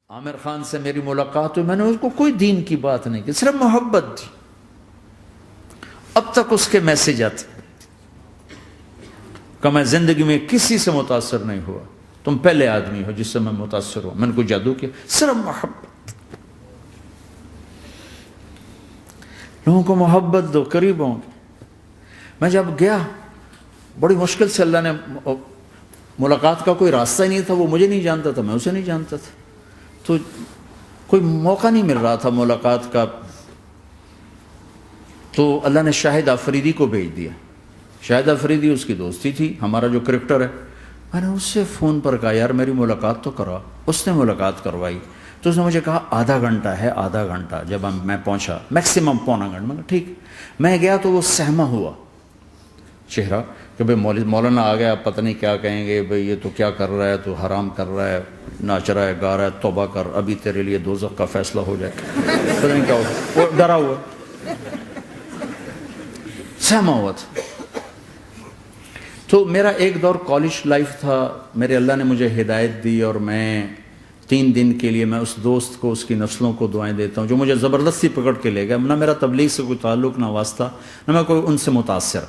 عامر خان سے میری ملاقات ہوئی، میں نے اس کو کوئی دین کی بات نہیں کی، صرف محبت تھی۔ اب تک اس کے میسج آتے کہ میں زندگی میں کسی سے متاثر نہیں ہوا، تم پہلے آدمی ہو جس سے میں متاثر ہوں، میں نے کوئی جادو کیا، صرف محبت۔ لوگوں کو محبت دو، قریب ہوں۔ میں جب گیا بڑی مشکل سے اللہ نے، ملاقات کا کوئی راستہ ہی نہیں تھا، وہ مجھے نہیں جانتا تھا، میں اسے نہیں جانتا تھا، تو کوئی موقع نہیں مل رہا تھا ملاقات کا۔ تو اللہ نے شاہد آفریدی کو بھیج دیا۔ شاہد آفریدی اس کی دوستی تھی، ہمارا جو کرکٹر ہے۔ میں نے اس سے فون پر کہا یار میری ملاقات تو کرا، اس نے ملاقات کروائی۔ تو اس نے مجھے کہا آدھا گھنٹہ ہے، آدھا گھنٹہ۔ جب میں پہنچا میکسیمم پونا گھنٹہ، میں کہا ٹھیک۔ میں گیا تو وہ سہما ہوا چہرہ کہ بھئی مولانا آ گیا، پتہ نہیں کیا کہیں گے، بھئی یہ تو کیا کر رہا ہے، تو حرام کر رہا ہے، ناچ رہا ہے، گا رہا ہے، توبہ کر، ابھی تیرے لیے دوزخ کا فیصلہ ہو جائے، پتہ نہیں کیا ہوگا۔ وہ ڈرا ہوا سہما ہوا تھا۔ تو میرا ایک دور کالج لائف تھا، میرے اللہ نے مجھے ہدایت دی، اور میں 3 دن کے لیے میں اس دوست کو، اس کی نسلوں کو دعائیں دیتا ہوں جو مجھے زبردستی پکڑ کے لے گیا۔ نہ میرا تبلیغ سے کوئی تعلق، نہ واسطہ، نہ میں کوئی ان سے متاثر۔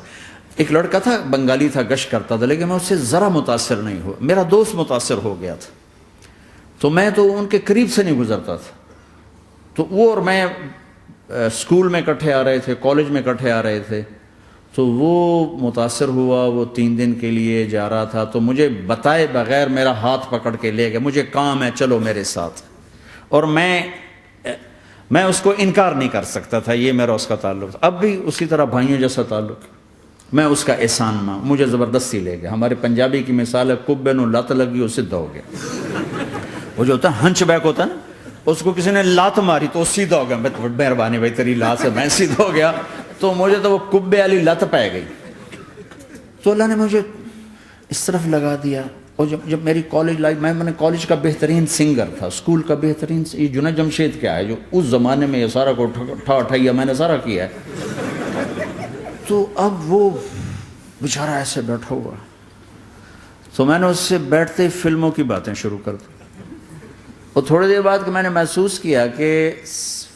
ایک لڑکا تھا، بنگالی تھا، گشت کرتا تھا، لیکن میں اس سے ذرا متاثر نہیں ہوا۔ میرا دوست متاثر ہو گیا تھا، تو میں تو ان کے قریب سے نہیں گزرتا تھا۔ تو وہ اور میں اسکول میں اکٹھے آ رہے تھے، کالج میں اکٹھے آ رہے تھے۔ تو وہ متاثر ہوا، وہ 3 دن کے لیے جا رہا تھا، تو مجھے بتائے بغیر میرا ہاتھ پکڑ کے لے گیا، مجھے کام ہے چلو میرے ساتھ۔ اور میں اس کو انکار نہیں کر سکتا تھا، یہ میرا اس کا تعلق تھا۔ اب بھی اسی طرح بھائیوں جیسا تعلق، میں اس کا احسان ماں، مجھے زبردستی لے گیا۔ ہمارے پنجابی کی مثال ہے، کبے نو لت لگی وہ سیدھا ہو گیا۔ وہ جو ہوتا ہے ہنچ بیک ہوتا ہے نا، اس کو کسی نے لات ماری تو وہ سیدھا ہو گیا۔ مہربانی بھائی تیری لات سے میں سیدھا ہو گیا، تو مجھے تو وہ کبے والی لت پہ گئی۔ تو اللہ نے مجھے اس طرف لگا دیا۔ اور جب میری کالج لائف، میں نے کالج کا بہترین سنگر تھا، اسکول کا بہترین، یہ جنید جمشید کیا ہے جو اس زمانے میں یہ سارا کو اٹھایا میں نے سارا کیا ہے۔ تو اب وہ بیچارہ ایسے بیٹھا ہوا، تو میں نے اس سے بیٹھتے ہی فلموں کی باتیں شروع کر دی۔ اور تھوڑی دیر بعد کہ میں نے محسوس کیا کہ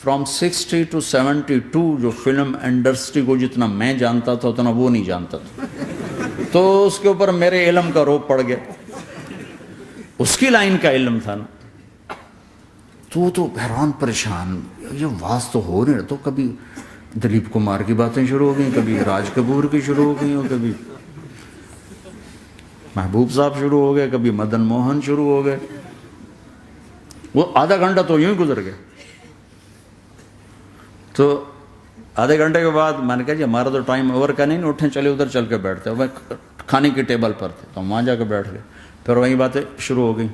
فرام 60 to 72 جو فلم انڈسٹری کو جتنا میں جانتا تھا اتنا وہ نہیں جانتا تھا۔ تو اس کے اوپر میرے علم کا روپ پڑ گیا، اس کی لائن کا علم تھا نا۔ تو حیران پریشان، یہ واز تو ہو نہیں رہا، تو کبھی دلیپ کمار کی باتیں شروع ہو گئیں، کبھی راج کپور کی شروع ہو گئی، کبھی محبوب صاحب شروع ہو گئے، کبھی مدن موہن شروع ہو گئے۔ وہ آدھا گھنٹہ تو یوں ہی گزر گیا۔ تو آدھے گھنٹے کے بعد میں نے کہا جی ہمارا تو ٹائم اوور کا نہیں، اٹھیں چلے ادھر چل کے بیٹھتے ہیں۔ وہ کھانے کی ٹیبل پر تھے تو ہم وہاں جا کے بیٹھ گئے، پھر وہیں باتیں شروع ہو گئیں۔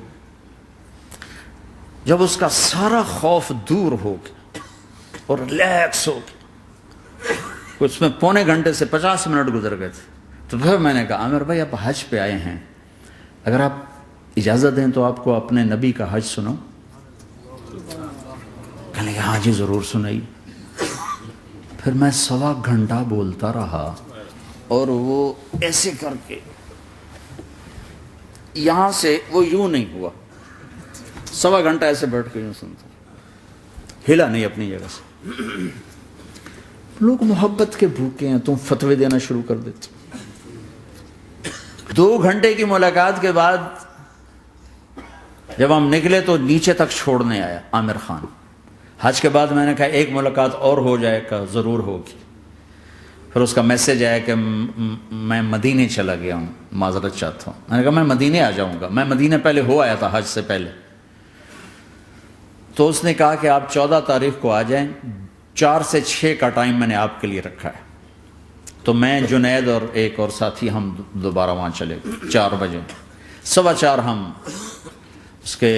جب اس کا سارا خوف دور ہو گیا اور ریلیکس ہو گیا، اس میں پونے گھنٹے سے 50 منٹ گزر گئے تھے، تو پھر میں نے کہا عامر بھائی آپ حج پہ آئے ہیں، اگر آپ اجازت دیں تو آپ کو اپنے نبی کا حج سنو۔ کہنے لگے ہاں جی ضرور سنائی۔ پھر میں 1.25 گھنٹہ بولتا رہا، اور وہ ایسے کر کے یہاں سے وہ یوں نہیں ہوا، 1.25 گھنٹہ ایسے بیٹھ کے یوں سنتا، ہلا نہیں اپنی جگہ سے۔ لوگ محبت کے بھوکے ہیں، تم فتوے دینا شروع کر دیتے۔ 2 گھنٹے کی ملاقات کے بعد جب ہم نکلے تو نیچے تک چھوڑنے آیا عامر خان۔ حج کے بعد میں نے کہا ایک ملاقات اور ہو جائے گا، ضرور ہوگی۔ پھر اس کا میسج آیا کہ میں مدینے چلا گیا ہوں، معذرت چاہتا ہوں۔ میں نے کہا میں مدینے آ جاؤں گا، میں مدینے پہلے ہو آیا تھا حج سے پہلے۔ تو اس نے کہا کہ آپ 14 تاریخ کو آ جائیں، 4 سے 6 کا ٹائم میں نے آپ کے لیے رکھا ہے۔ تو میں، جنید اور ایک اور ساتھی ہم دوبارہ وہاں چلے گئے 4 بجے، 4:15 ہم اس کے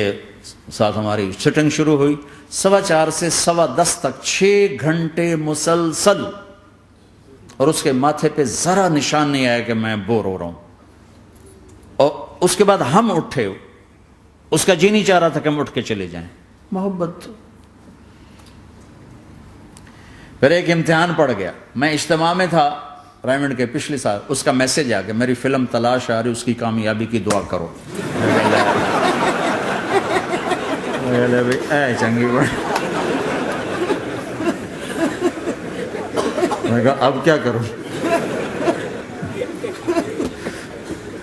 ساتھ ہماری سٹنگ شروع ہوئی۔ 4:15 سے 10:15 تک 6 گھنٹے مسلسل، اور اس کے ماتھے پہ ذرا نشان نہیں آیا کہ میں بور ہو رہا ہوں۔ اور اس کے بعد ہم اٹھے، اس کا جی نہیں چاہ رہا تھا کہ ہم اٹھ کے چلے جائیں، محبت۔ پھر ایک امتحان پڑ گیا، میں اجتماع میں تھا رائمنڈ کے پچھلے سال، اس کا میسج آ گیا میری فلم تلاش آ رہی، اس کی کامیابی کی دعا کرو۔ اے چنگی بڑی. میں کہا اب کیا کروں؟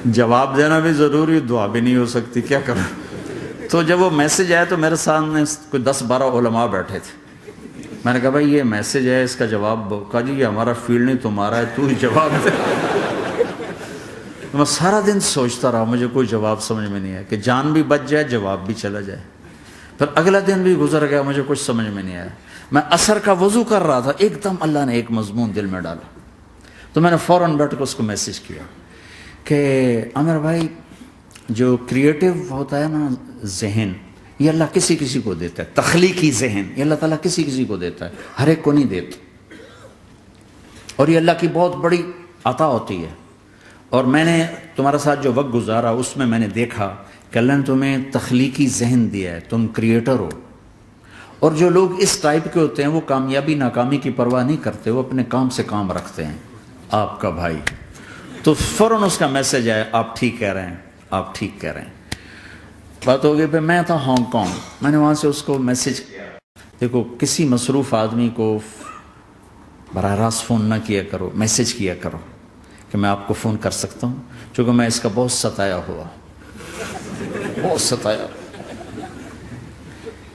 جواب دینا بھی ضروری، دعا بھی نہیں ہو سکتی، کیا کروں؟ تو جب وہ میسج آیا تو میرے سامنے کوئی 10-12 علماء بیٹھے تھے. میں نے کہا بھائی یہ میسج ہے، اس کا جواب. کہا جی یہ ہمارا فیلڈ نہیں تمہارا ہے، تو ہی جواب دے. میں سارا دن سوچتا رہا، مجھے کوئی جواب سمجھ میں نہیں آیا کہ جان بھی بچ جائے، جواب بھی چلا جائے. پھر اگلا دن بھی گزر گیا، مجھے کچھ سمجھ میں نہیں آیا. میں عصر کا وضو کر رہا تھا، ایک دم اللہ نے ایک مضمون دل میں ڈالا. تو میں نے فوراً بیٹھ کے اس کو میسج کیا کہ عامر بھائی، جو کریٹو ہوتا ہے نا ذہن، یہ اللہ کسی کسی کو دیتا ہے. تخلیقی ذہن یہ اللہ تعالیٰ کسی کسی کو دیتا ہے، ہر ایک کو نہیں دیتا. اور یہ اللہ کی بہت بڑی عطا ہوتی ہے. اور میں نے تمہارے ساتھ جو وقت گزارا اس میں میں نے دیکھا کہ اللہ نے تمہیں تخلیقی ذہن دیا ہے، تم کریٹر ہو. اور جو لوگ اس ٹائپ کے ہوتے ہیں وہ کامیابی ناکامی کی پرواہ نہیں کرتے، وہ اپنے کام سے کام رکھتے ہیں. آپ کا بھائی تو فوراً اس کا میسج آیا، آپ ٹھیک کہہ رہے ہیں، آپ ٹھیک کہہ رہے ہیں. بات ہو گئی. پھر میں تھا ہانگ کانگ، میں نے وہاں سے اس کو میسج کیا. دیکھو کسی مصروف آدمی کو براہ راست فون نہ کیا کرو، میسج کیا کرو کہ میں آپ کو فون کر سکتا ہوں، چونکہ میں اس کا بہت ستایا ہوا، بہت ستایا.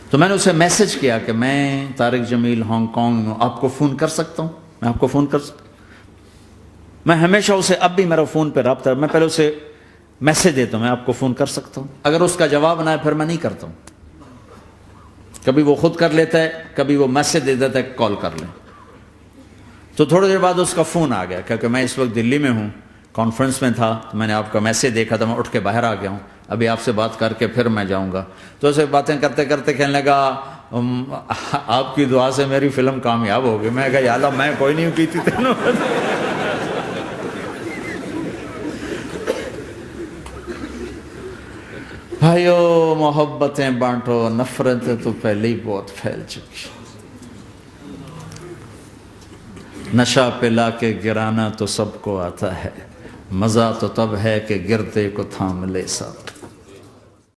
تو میں نے اسے میسج کیا کہ میں طارق جمیل ہانگ کانگ میں آپ کو فون کر سکتا ہوں، میں آپ کو فون کر سکتا ہوں. میں ہمیشہ اسے، اب بھی میرا فون پہ رابطہ ہے، میں پہلے اسے میسج دیتا ہوں میں آپ کو فون کر سکتا ہوں. اگر اس کا جواب نہ ہے پھر میں نہیں کرتا ہوں. کبھی وہ خود کر لیتا ہے، کبھی وہ میسج دے دیتا ہے کال کر لیں. تو تھوڑی دیر بعد اس کا فون آ گیا، کیونکہ میں اس وقت دلی میں ہوں، کانفرنس میں تھا. تو میں نے آپ کا میسج دیکھا تھا، میں اٹھ کے باہر آ گیا ہوں، ابھی آپ سے بات کر کے پھر میں جاؤں گا. تو اسے باتیں کرتے کرتے کہنے لگا آپ کی دعا سے میری فلم کامیاب ہو گئی. میں کہا یا اللہ میں کوئی نہیں کی تھی تینوں. بھائیو محبتیں بانٹو، نفرتیں تو پہلے ہی بہت پھیل چکی. نشہ پلا کے گرانا تو سب کو آتا ہے، مزہ تو تب ہے کہ گرتے کو تھام لے ساتھ.